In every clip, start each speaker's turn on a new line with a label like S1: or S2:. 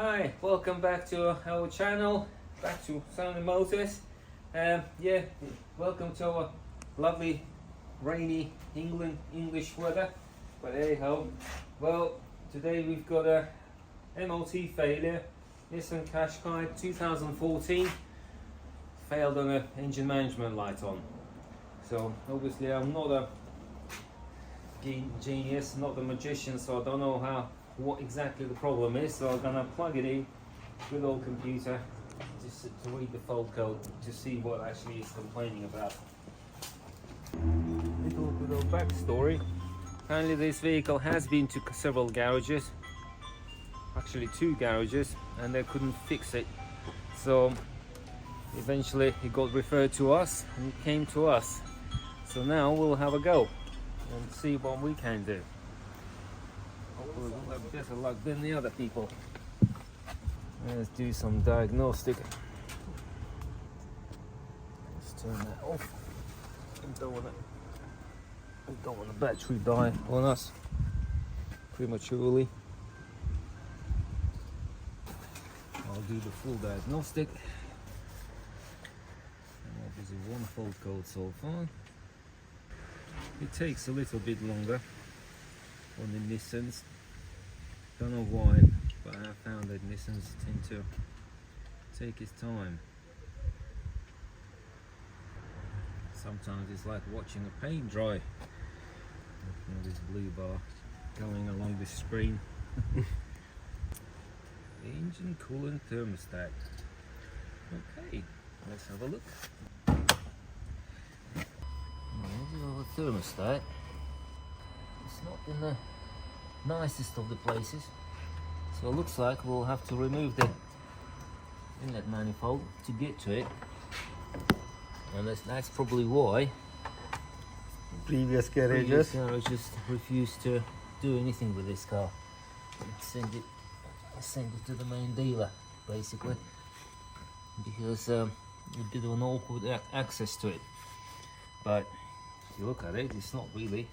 S1: Hi, welcome back to our channel, back to Sanumotors. Yeah, welcome to our lovely rainy English weather. But hey ho, well, today we've got a MOT failure. Nissan Qashqai 2014 failed on an engine management light on. So obviously I'm not a genius, not a magician, so I don't know what exactly the problem is. So I'm gonna plug it in with old computer just to read the fault code to see what actually is complaining about. Little backstory. Apparently this vehicle has been to several garages, actually 2 garages, and they couldn't fix it. So eventually it got referred to us and it came to us. So now we'll have a go and see what we can do. Hopefully we'll have better luck than the other people. Let's do some diagnostic. Let's turn that off. We don't want the battery die on us prematurely. I'll do the full diagnostic. And obviously 1 fault code so far. It takes a little bit longer on the Nissans. Don't know why, but I have found that Nissans tend to take its time. Sometimes it's like watching a paint dry. Looking at this blue bar going along the screen. Engine coolant thermostat. Okay, let's have a look. This is our thermostat. It's not in the nicest of the places, so it looks like we'll have to remove the inlet manifold to get to it, and that's probably why
S2: previous garages
S1: refused to do anything with this car. Send it to the main dealer basically, because a bit of an awkward access to it. But if you look at it, it's not really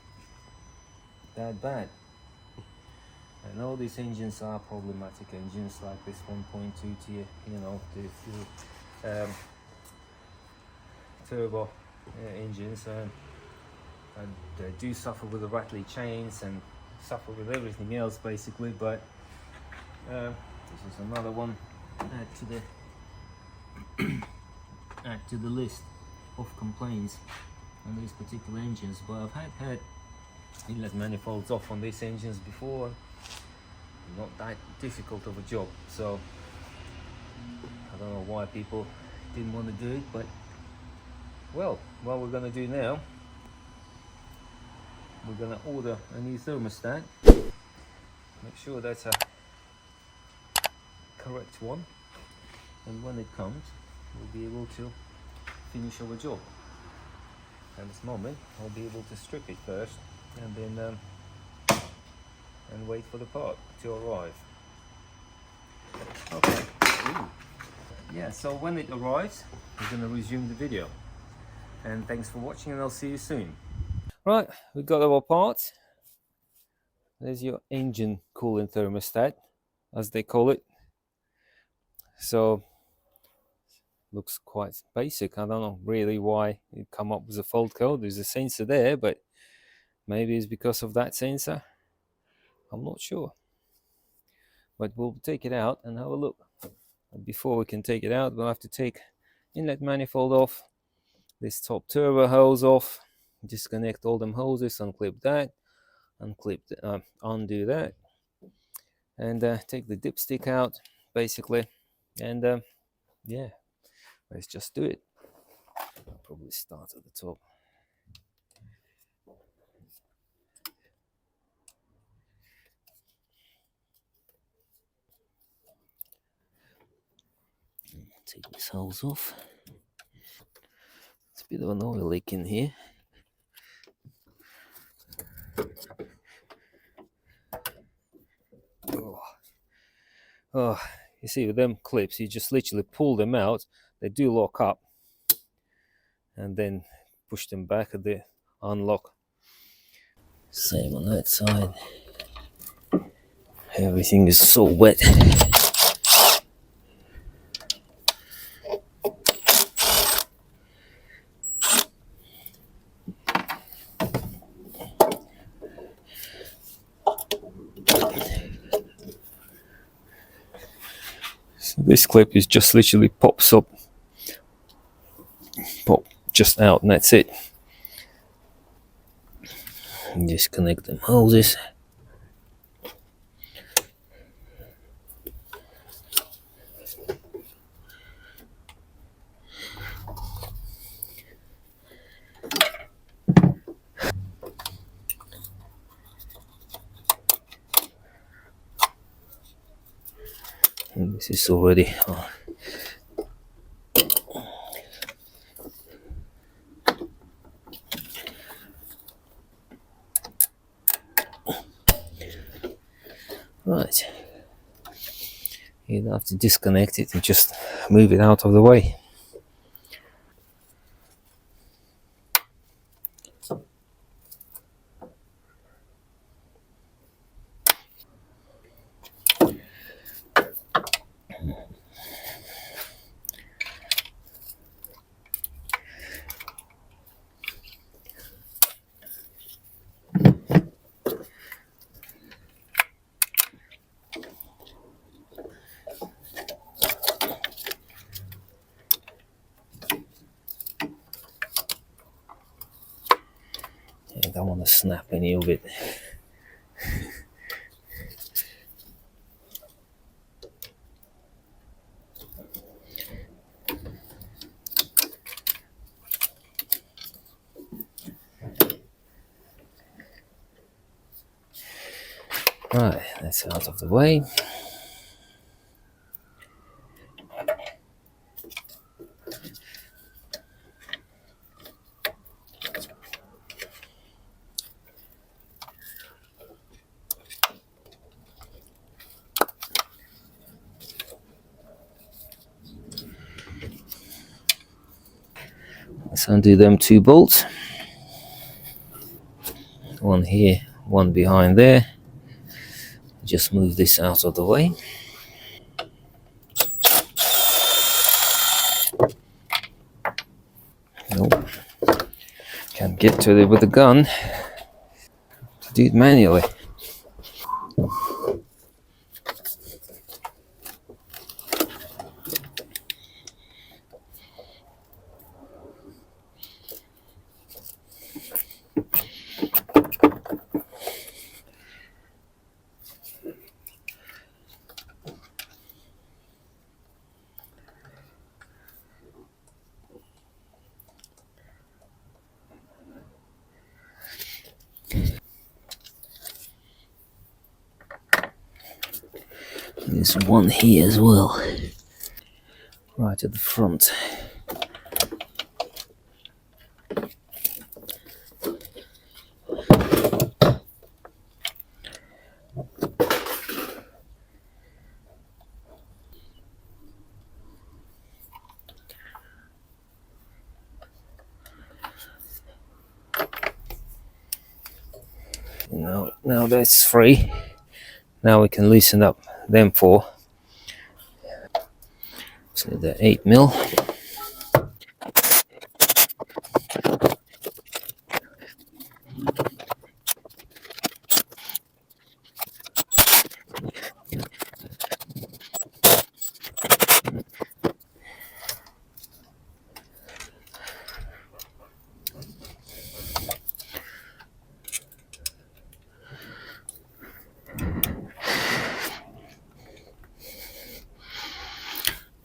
S1: that bad. I know these engines are problematic engines, like this 1.2 tier, you know, the turbo engines, and they do suffer with the rattly chains and suffer with everything else basically. But this is another one add to the list of complaints on these particular engines. But I've had inlet manifolds off on these engines before. Not that difficult of a job, so I don't know why people didn't want to do it. But well, what we're going to do now, we're going to order a new thermostat, make sure that's a correct one, and when it comes we'll be able to finish our job. At this moment I'll be able to strip it first and then wait for the part to arrive. Okay. Ooh. Yeah, so when it arrives we're going to resume the video, and thanks for watching, and I'll see you soon. Right, we got our parts. There's your engine coolant thermostat, as they call it. So looks quite basic. I don't know really why it come up with a fault code. There's a sensor there, but maybe it's because of that sensor. I'm not sure. But we'll take it out and have a look. And before we can take it out, we'll have to take inlet manifold off, this top turbo hose off, disconnect all them hoses, unclip that, undo that, and take the dipstick out basically. And yeah, let's just do it. I'll probably start at the top. Take this hose off. It's a bit of an oil leak in here. Oh, you see with them clips, you just literally pull them out. They do lock up, and then push them back and they unlock. Same on that side. Everything is so wet. this clip is just literally pops up, pop just out, and that's it. And disconnect them hoses. And this is already right. You'd have to disconnect it and just move it out of the way. I don't want to snap any of it. Right, that's out of the way. Let's undo them 2 bolts. One here, one behind there. Just move this out of the way. Nope. Can't get to it with a gun. Do it manually. There's one here as well, right at the front. Now that's free. Now we can loosen up them 4. So they're 8mm.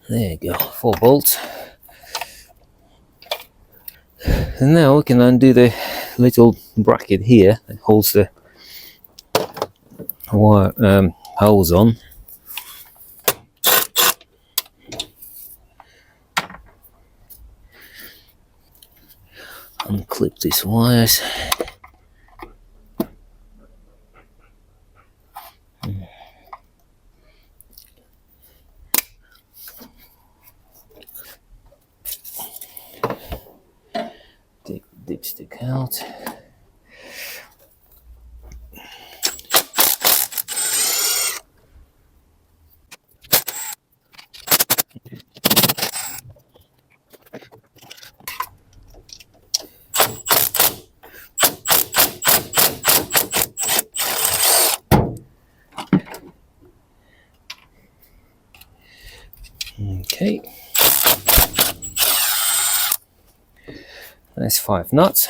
S1: There you go, 4 bolts. And now we can undo the little bracket here that holds the wire holes on. Unclip these wires. Take the dipstick out. Okay, that's 5 nuts.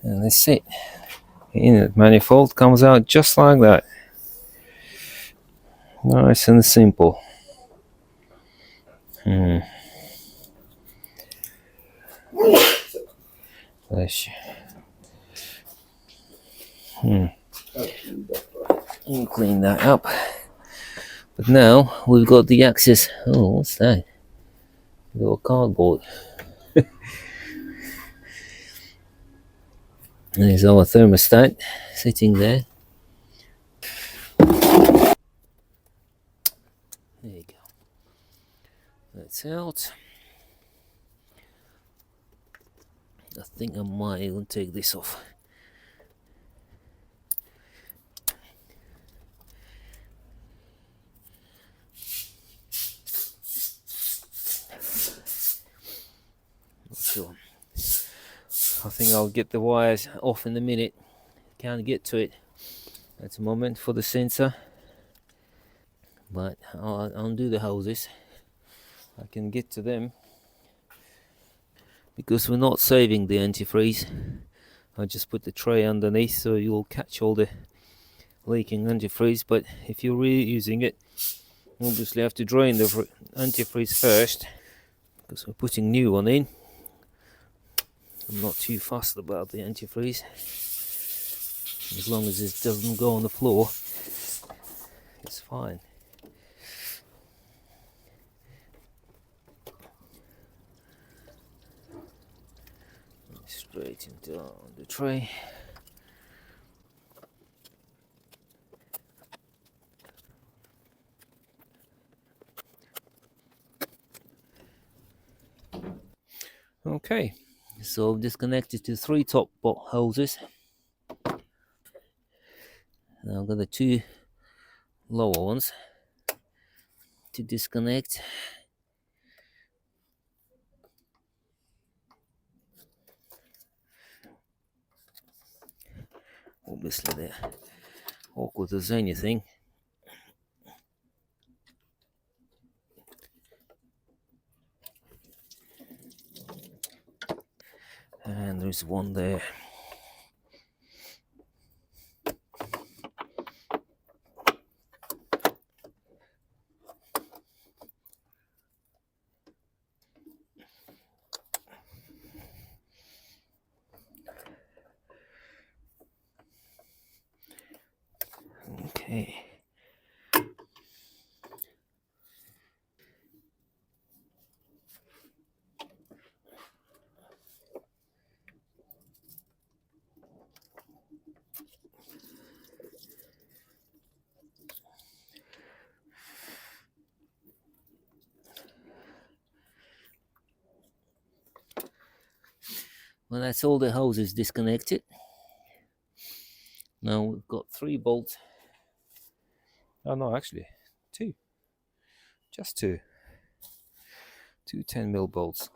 S1: And that's it. The inlet manifold comes out just like that. Nice and simple. Bless you. We'll clean that up. But now we've got the access. Oh, what's that? A little cardboard. There's our thermostat sitting there. There you go. That's out. I think I might even take this off. Not sure. I think I'll get the wires off in a minute. Can't get to it at the moment for the sensor. But I'll undo the hoses. I can get to them because we're not saving the antifreeze. I just put the tray underneath so you'll catch all the leaking antifreeze. But if you're reusing it, obviously have to drain the antifreeze first because we're putting new one in. I'm not too fussed about the antifreeze as long as it doesn't go on the floor. It's fine. Straight into the tray. Okay, so I've disconnected to 3 top hoses. Now I've got the 2 lower ones to disconnect. Obviously they're awkward as anything. And there's one there. Okay. Well, that's all the hoses disconnected. Now we've got 3 bolts. Oh no, actually 2. Just 2. 2 10mm bolts.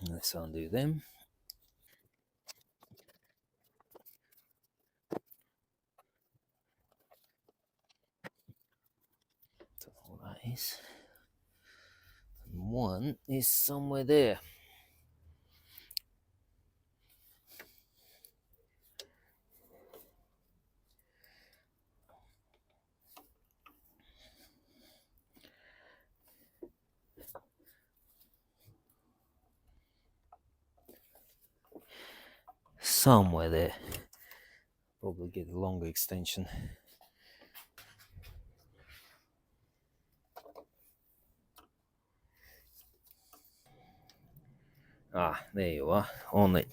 S1: Let's undo them. Don't know what that is. And one is somewhere there. Somewhere there. Probably get a longer extension. Ah, there you are, on it.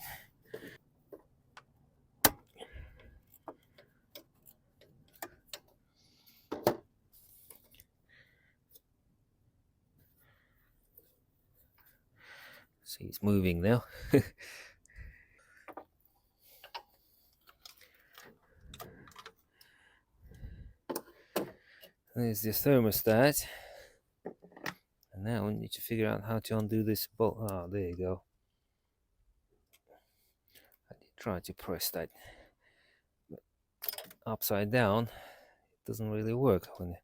S1: See, it's moving now. There's the thermostat. And now we need to figure out how to undo this bolt. Ah, there you go. I did try to press that upside down. doesn't really work when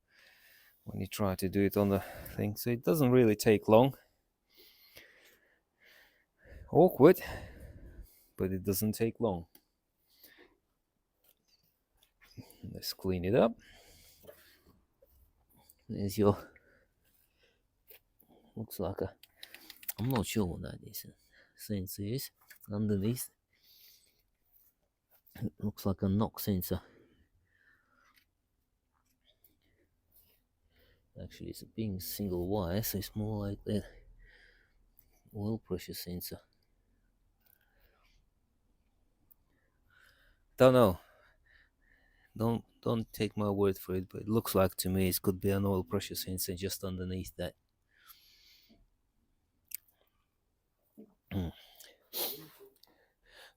S1: you try to do it on the thing. So it doesn't really take long. Awkward, but it doesn't take long. Let's clean it up. There's your, looks like a, I'm not sure what that is. Sensor is underneath. It looks like a knock sensor. Actually, it's a being single wire, so it's more like the oil pressure sensor. Don't know. Don't take my word for it, but it looks like to me it could be an oil pressure sensor just underneath that.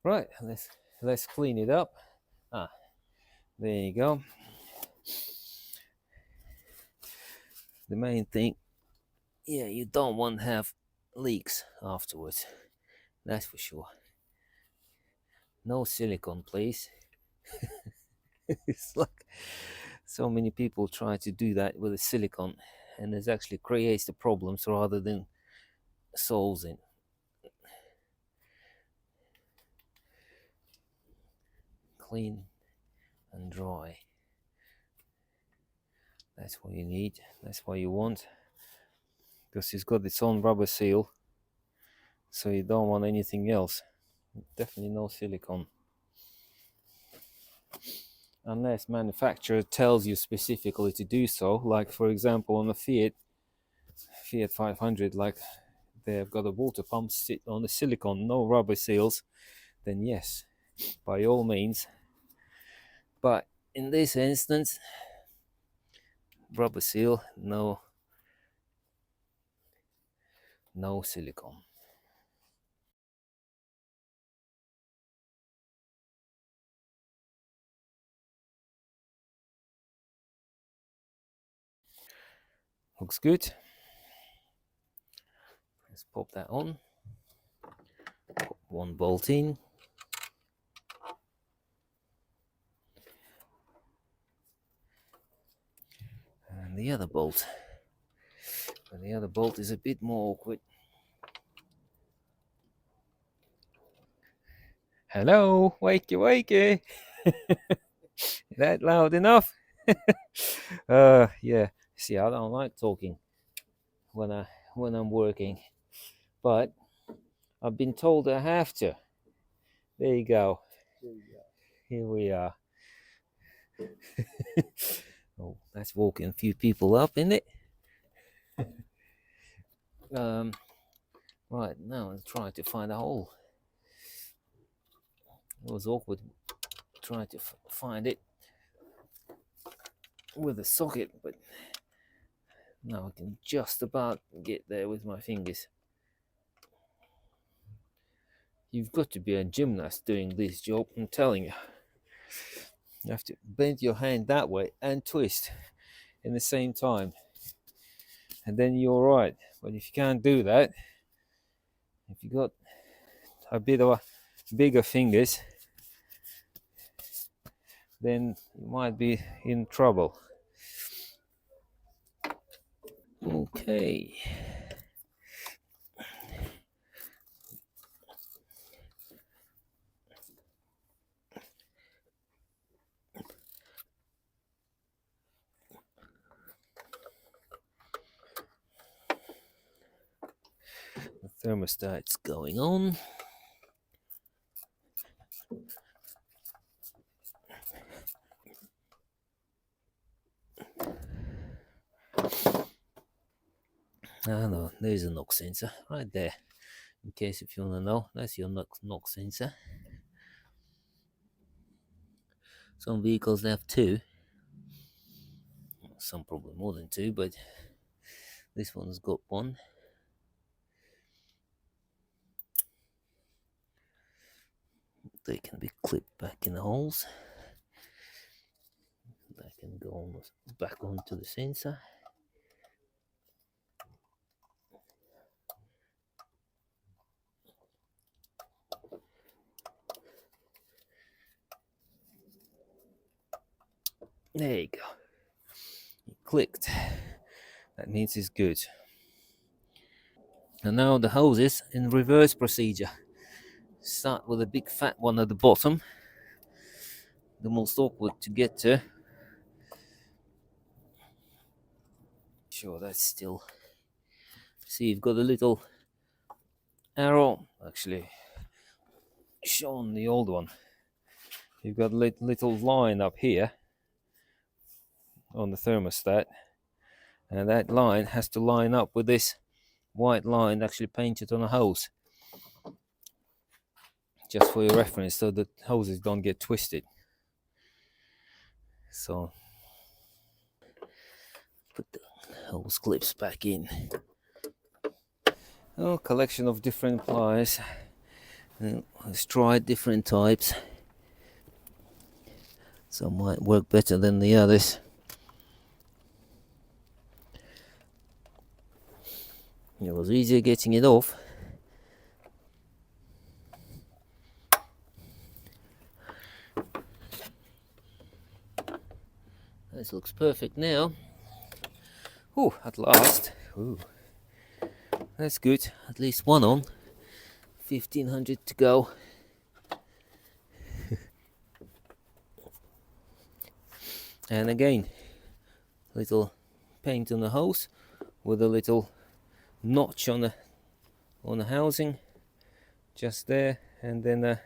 S1: Right, let's clean it up. There you go. The main thing, yeah, you don't want to have leaks afterwards. That's for sure. No silicone, please. It's like so many people try to do that with a silicone, and it actually creates the problems rather than solves it. Clean and dry. That's what you need. That's what you want. Because it's got its own rubber seal, so you don't want anything else. Definitely no silicone. Unless manufacturer tells you specifically to do so, like for example on the Fiat 500, like they've got a water pump sit on the silicone, no rubber seals, then yes, by all means. But in this instance, rubber seal, no silicone. Looks good. Let's pop that on. Pop one bolt in. And the other bolt. But the other bolt is a bit more awkward. Hello, wakey wakey. That loud enough? Yeah. See, I don't like talking when I'm working, but I've been told I have to. There you go. Here we are. Oh, that's walking a few people up, isn't it? Right, now I'm trying to find a hole. It was awkward trying to find it with a socket, but now I can just about get there with my fingers. You've got to be a gymnast doing this job, I'm telling you. You have to bend your hand that way and twist in the same time, and then you're all right. But if you can't do that, if you got a bit of a bigger fingers, then you might be in trouble. Okay. The thermostat's going on. Ah no, there's a knock sensor right there. In case if you want to know, that's your knock sensor. Some vehicles have two. Some probably more than two, but this one's got one. They can be clipped back in the holes. They can go on back onto the sensor. There you go. clicked. That means it's good. And now the hoses in reverse procedure. Start with a big fat one at the bottom, the most awkward to get to. Sure, that's still. See, you've got a little arrow, actually shown the old one. You've got a little line up here on the thermostat, and that line has to line up with this white line actually painted on the hose. Just for your reference, so the hoses don't get twisted. So put the hose clips back in. Oh, collection of different pliers. Let's try different types. Some might work better than the others. It was easier getting it off. This looks perfect now. Oh, at last. Ooh, that's good. At least one on. 1500 to go. And again, little paint on the hose with a little notch on the housing, just there, and then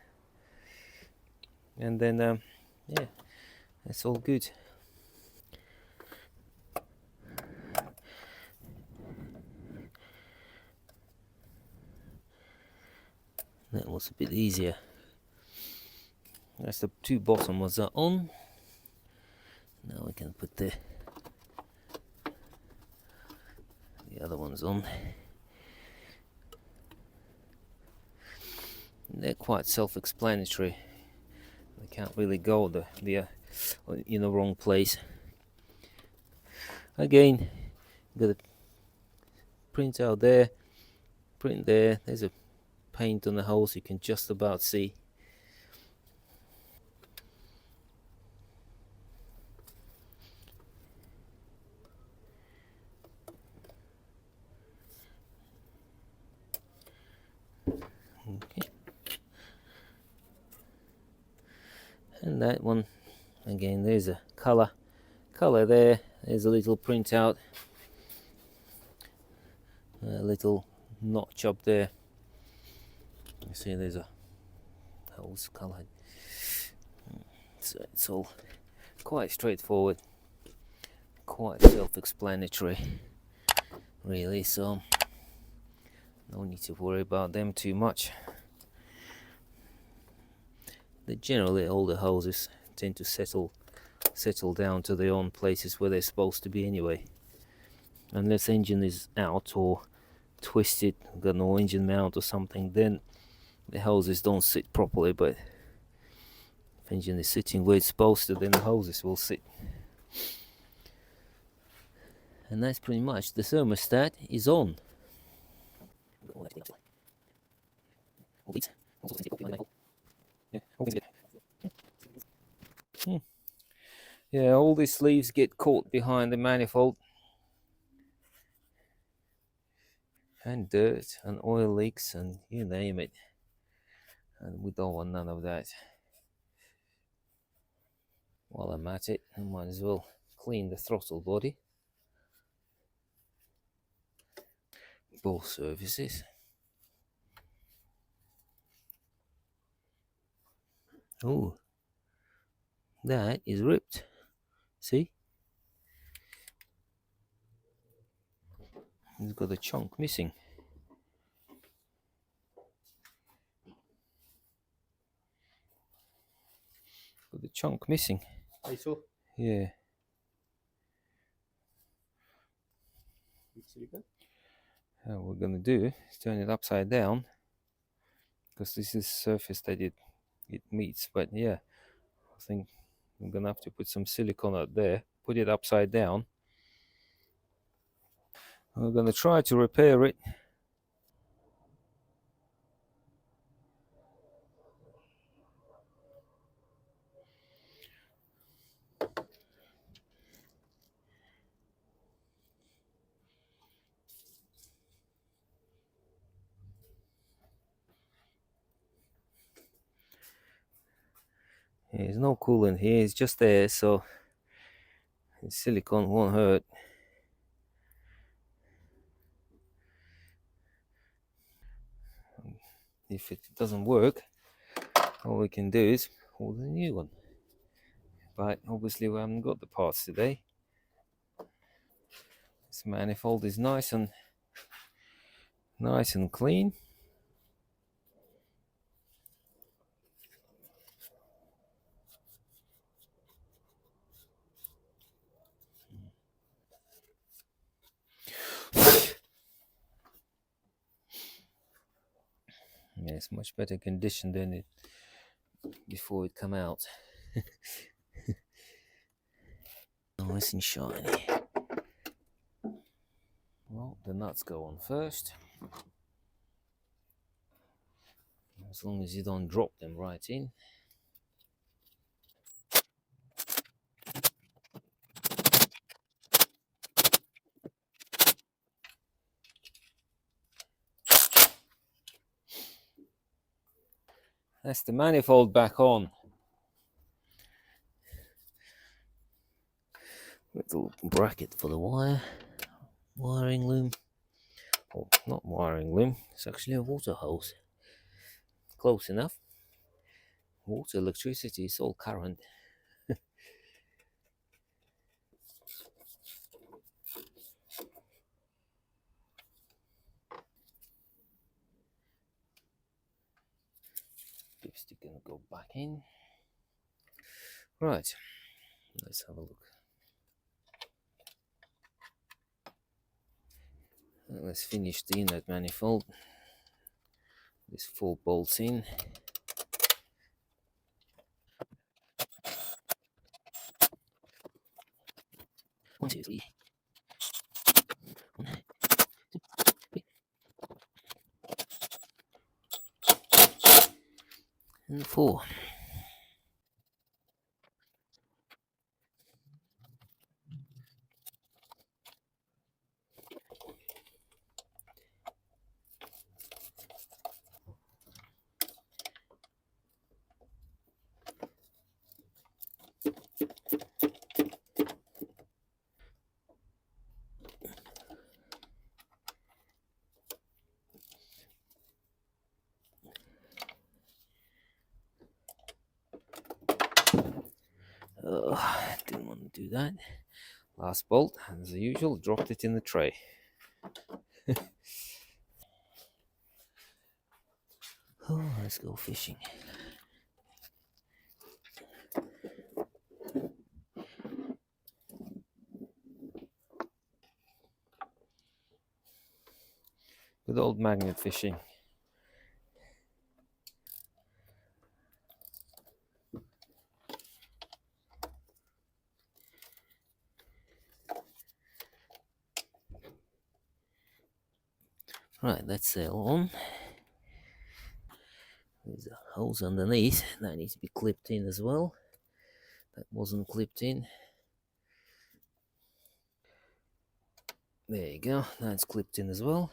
S1: yeah, that's all good. That was a bit easier. That's the two bottom ones are on. Now we can put the other ones on. They're quite self-explanatory. They can't really go in the wrong place. Again, got a print out there, print there. There's a paint on the holes you can just about see. Okay. And that one, again, there's a color there. There's a little printout, a little notch up there. You see, there's a holes colored. So it's all quite straightforward, quite self-explanatory, really. So no need to worry about them too much. Generally, all the hoses tend to settle down to their own places where they're supposed to be anyway. Unless engine is out or twisted, got no engine mount or something, then the hoses don't sit properly. But if engine is sitting where it's supposed to, then the hoses will sit. And that's pretty much, the thermostat is on. Yeah, all these sleeves get caught behind the manifold, and dirt and oil leaks and you name it, and we don't want none of that. While I'm at it, I might as well clean the throttle body. Both surfaces. Oh, that is ripped. See? It's got a chunk missing. Got the chunk missing.
S2: I saw.
S1: Yeah. What we're gonna do is turn it upside down, because this is surface that it meets. But yeah, I think I'm gonna have to put some silicone out there, put it upside down. We're gonna try to repair it. There's no coolant here, it's just there, so silicone won't hurt. If it doesn't work, all we can do is order a new one. But obviously we haven't got the parts today. This manifold is nice and clean. Yeah, it's much better condition than it before it come out. Nice and shiny. Well, the nuts go on first. As long as you don't drop them right in. That's the manifold back on. Little bracket for the wiring loom. Oh, not wiring loom, it's actually a water hose. Close enough. Water, electricity, is all current. Dipstick gonna go back in. Right, let's have a look. Let's finish the inlet manifold. There's 4 bolts in. One, two, three. One, two, three. And 4. Didn't want to do that. Last bolt, as usual, dropped it in the tray. Oh, let's go fishing. Good old magnet fishing. Right, that's sail on. There's a hose underneath that needs to be clipped in as well. That wasn't clipped in. There you go, that's clipped in as well.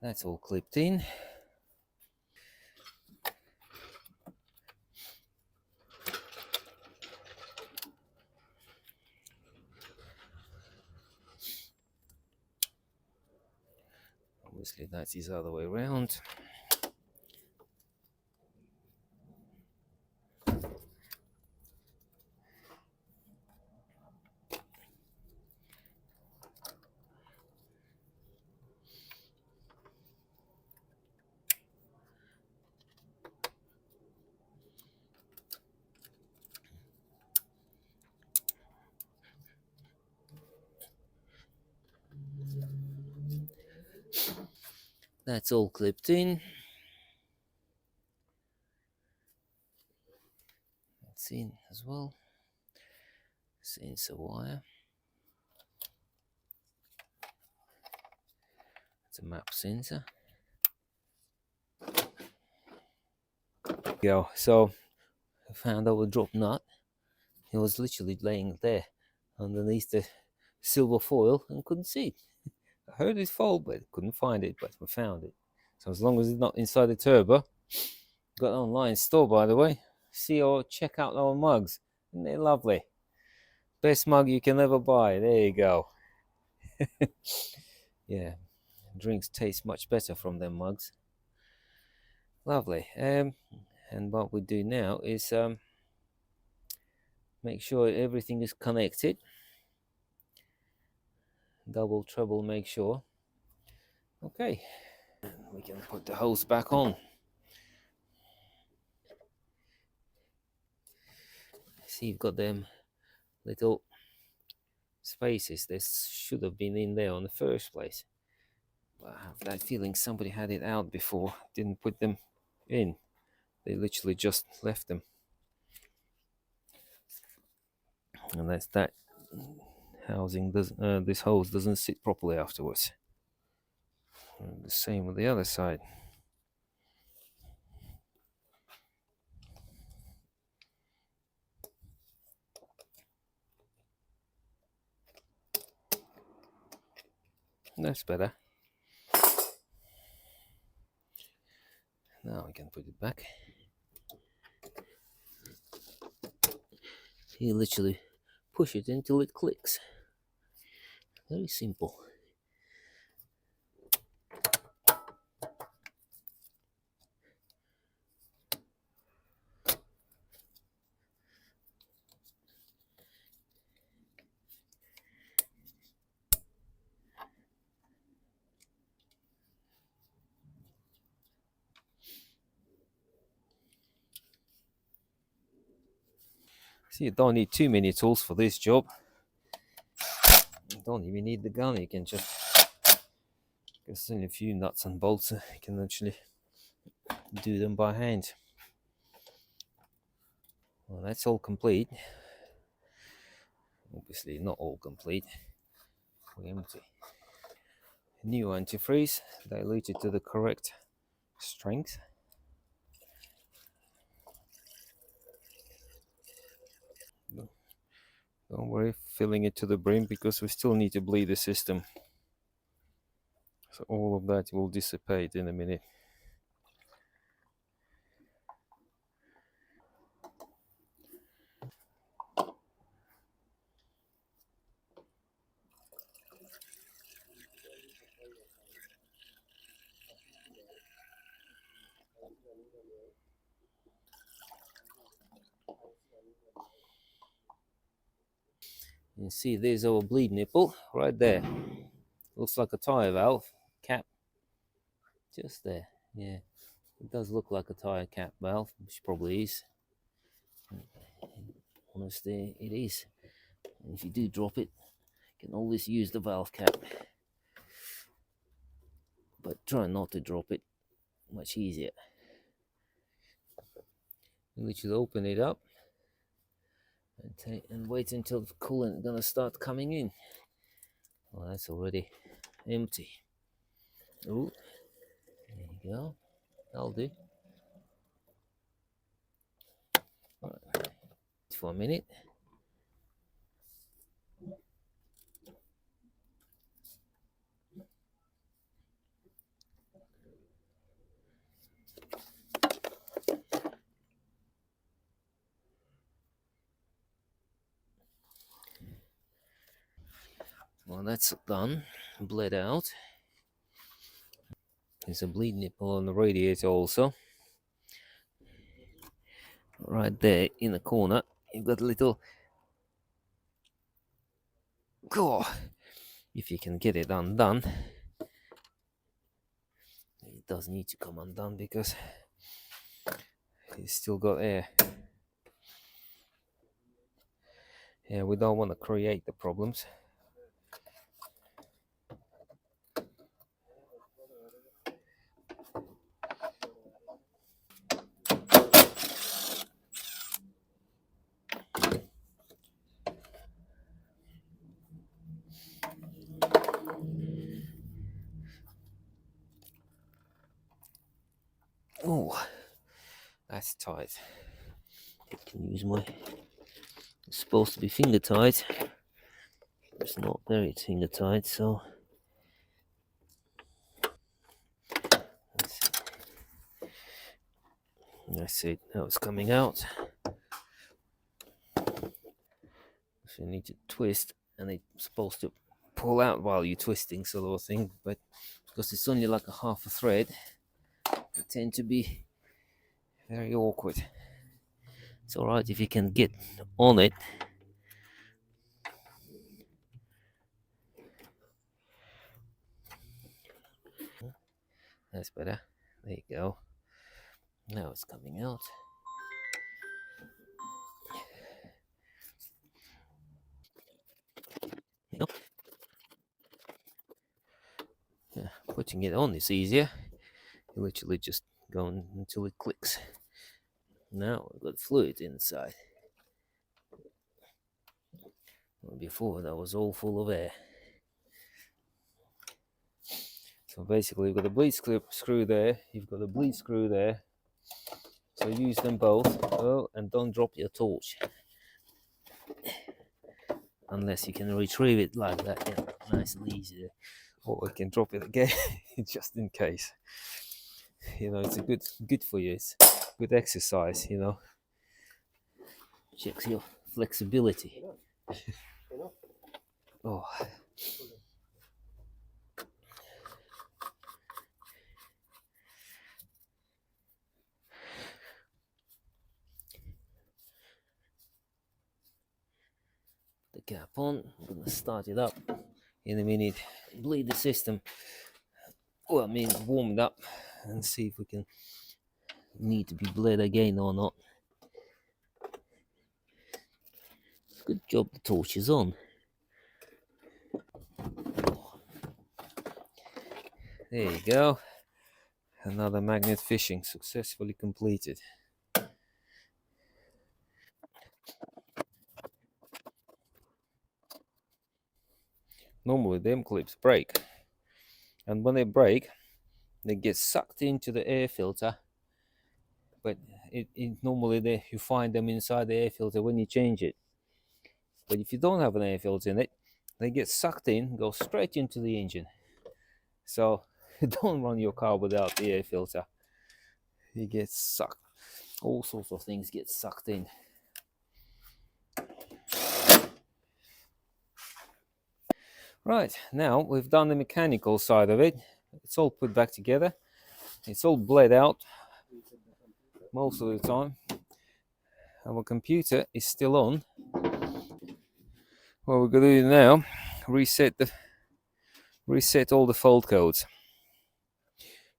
S1: That's all clipped in. Obviously that's his other way around. That's all clipped in. That's in as well. Sensor wire. It's a map sensor. Go. So I found our drop nut. It was literally laying there underneath the silver foil and couldn't see it. I heard it fall, but couldn't find it, but we found it. So as long as it's not inside the turbo, got an online store, by the way. See or check out our mugs. Isn't they lovely? Best mug you can ever buy. There you go. Yeah, drinks taste much better from them mugs. Lovely. And what we do now is make sure everything is connected. Double, treble, make sure. Okay, we can put the hose back on. See, you've got them little spaces. This should have been in there in the first place. But I have that feeling somebody had it out before, didn't put them in. They literally just left them. And that's that housing doesn't this hose doesn't sit properly afterwards. And the same with the other side. That's better. Now we can put it back. You literally push it until it clicks. Very simple. See, you don't need too many tools for this job. You don't even need the gun. You can just in a few nuts and bolts. You can actually do them by hand. Well, that's all complete. Obviously not all complete. We're empty. New antifreeze, diluted to the correct strength. Don't worry, filling it to the brim, because we still need to bleed the system. So all of that will dissipate in a minute. You can see there's our bleed nipple right there. Looks like a tire valve cap. Just there. Yeah, it does look like a tire cap valve, which probably is. Honestly, it is. And if you do drop it, you can always use the valve cap. But try not to drop it. Much easier. You literally open it up and wait until the coolant is gonna start coming in. Well, that's already empty. Oh, there you go. That'll do. Right. For a minute. Well, that's done. Bled out. There's a bleed nipple on the radiator also. Right there in the corner, you've got a little. Oh, if you can get it undone. It does need to come undone because it's still got air. Yeah, we don't want to create the problems. Oh, That's tight. I can use my, it's supposed to be finger tight. It's not very finger tight, so that's it. Now it's coming out. So you need to twist, and it's supposed to pull out while you're twisting, sort of thing. But because it's only like a half a thread, it tend to be very awkward. It's all right if you can get on it. That's better. There you go. Now it's coming out. You know, yeah, putting it on is easier. You literally just go until it clicks. Now we've got fluid inside. Well, before that was all full of air. So basically you've got a bleed screw there, you've got a bleed screw there. So use them both. Oh, and don't drop your torch. Unless you can retrieve it like that, yeah, nice and easy. Or we can drop it again, just in case. You know, it's a good for you. It's good exercise, you know. Checks your flexibility. Oh. The cap on. I'm gonna start it up in a minute. Bleed the system. Well, I mean, warm it up and see if we can need to be bled again or not. Good job the torch is on. There you go. Another magnet fishing successfully completed. Normally them clips break, and when they break they get sucked into the air filter, but it normally you find them inside the air filter when you change it. But if you don't have an air filter in it, they get sucked in, go straight into the engine. So don't run your car without the air filter. It gets sucked. All sorts of things get sucked in. Right, now we've done the mechanical side of it. It's all put back together. It's all bled out most of the time. Our computer is still on. What we're going to do now, reset all the fault codes,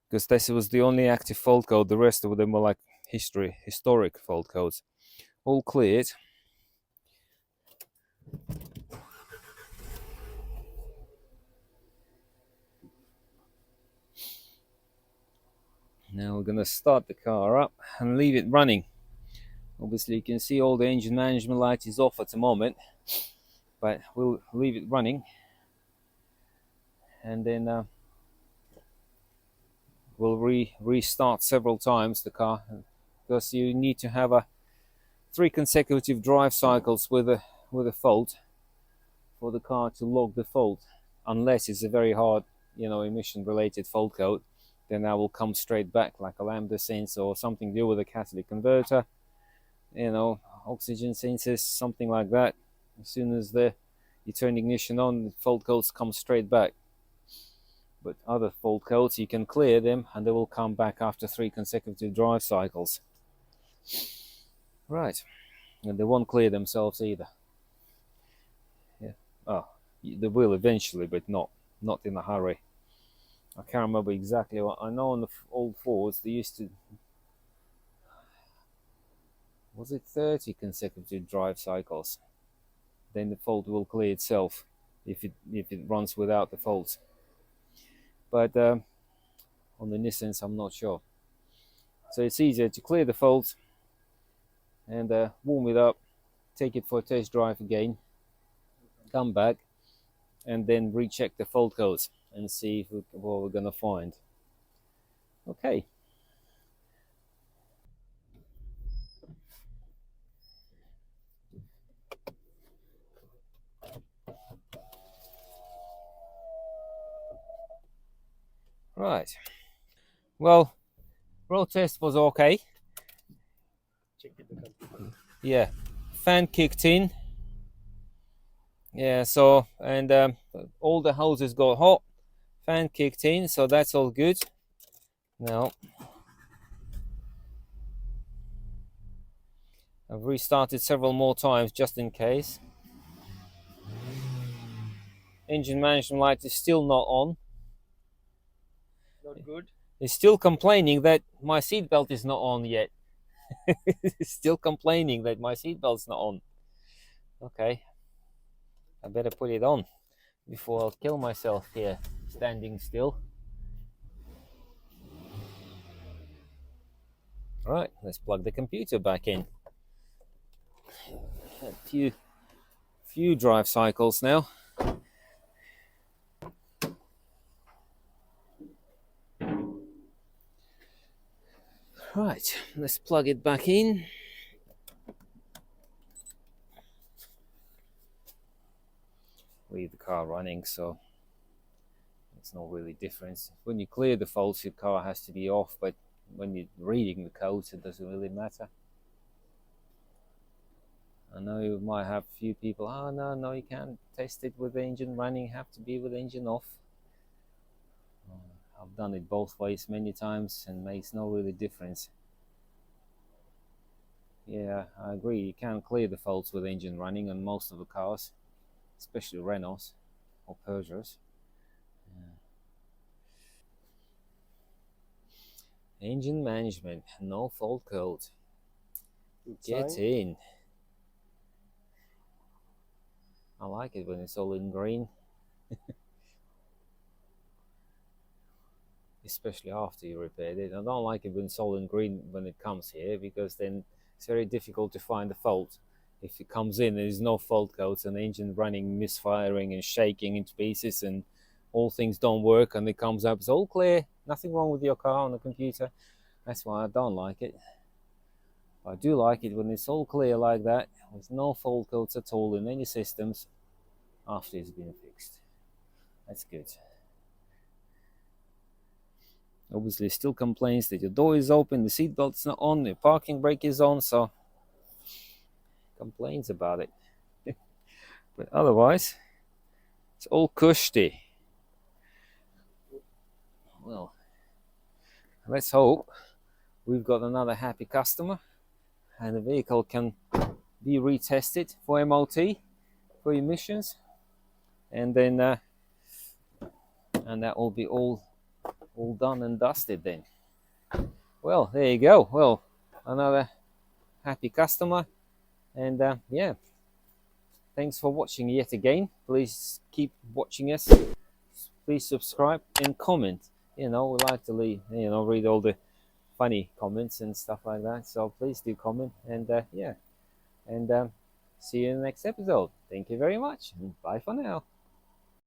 S1: because this was the only active fault code. The rest of them were like historic fault codes. All cleared. Now we're going to start the car up and leave it running. Obviously you can see all the engine management light is off at the moment, but we'll leave it running, and then we'll restart several times the car, because you need to have 3 consecutive drive cycles with a fault for the car to log the fault, unless it's a very hard, you know, emission related fault code. Then that will come straight back, like a lambda sensor or something to do with a catalytic converter, you know, oxygen sensors, something like that. As soon as you turn ignition on, the fault codes come straight back. But other fault codes, you can clear them and they will come back after 3 consecutive drive cycles. Right, and they won't clear themselves either. Yeah, oh, they will eventually, but not in a hurry. I can't remember exactly what I know. On the old Fords, they used to, was it 30 consecutive drive cycles? Then the fault will clear itself if it runs without the faults. But on the Nissans, I'm not sure. So it's easier to clear the faults and warm it up, take it for a test drive again, come back, and then recheck the fault codes and see what we're gonna find. Okay. Right. Well, road test was okay. Yeah. Fan kicked in. Yeah, so, and all the hoses got hot. Fan kicked in, so that's all good. Now, I've restarted several more times just in case. Engine management light is still not on.
S2: Not good.
S1: It's still complaining that my seatbelt is not on yet. It's still complaining that my seatbelt's not on. Okay, I better put it on before I'll kill myself here, standing still. Right, let's plug the computer back in. A few drive cycles now. Right, let's plug it back in. Leave the car running, so it's not really difference. When you clear the faults, your car has to be off, but when you're reading the codes, it doesn't really matter. I know you might have a few people, oh no, you can't test it with the engine running, you have to be with the engine off. I've done it both ways many times and makes no really difference. Yeah, I agree, you can clear the faults with the engine running on most of the cars, especially Renaults or Peugeots. Yeah. Engine management, no fault code. Get in. I like it when it's all in green. Especially after you repaired it. I don't like it when it's all in green when it comes here, because then it's very difficult to find the fault. If it comes in, there's no fault codes and the engine running, misfiring and shaking into pieces and all things don't work, and it comes up, it's all clear, nothing wrong with your car on the computer. That's why I don't like it. I do like it when it's all clear like that, with no fault codes at all in any systems after it's been fixed. That's good. Obviously still complains that your door is open, the seat belt's not on, the parking brake is on, so complains about it. But otherwise, it's all cushy. Well, let's hope we've got another happy customer and the vehicle can be retested for MOT, for emissions, and then and that will be all done and dusted then. Well, there you go. Well, another happy customer, and yeah, thanks for watching yet again. Please keep watching us. Please subscribe and comment. We like to read all the funny comments and stuff like that, so please do comment, and yeah, and see you in the next episode. Thank you very much, and bye for now.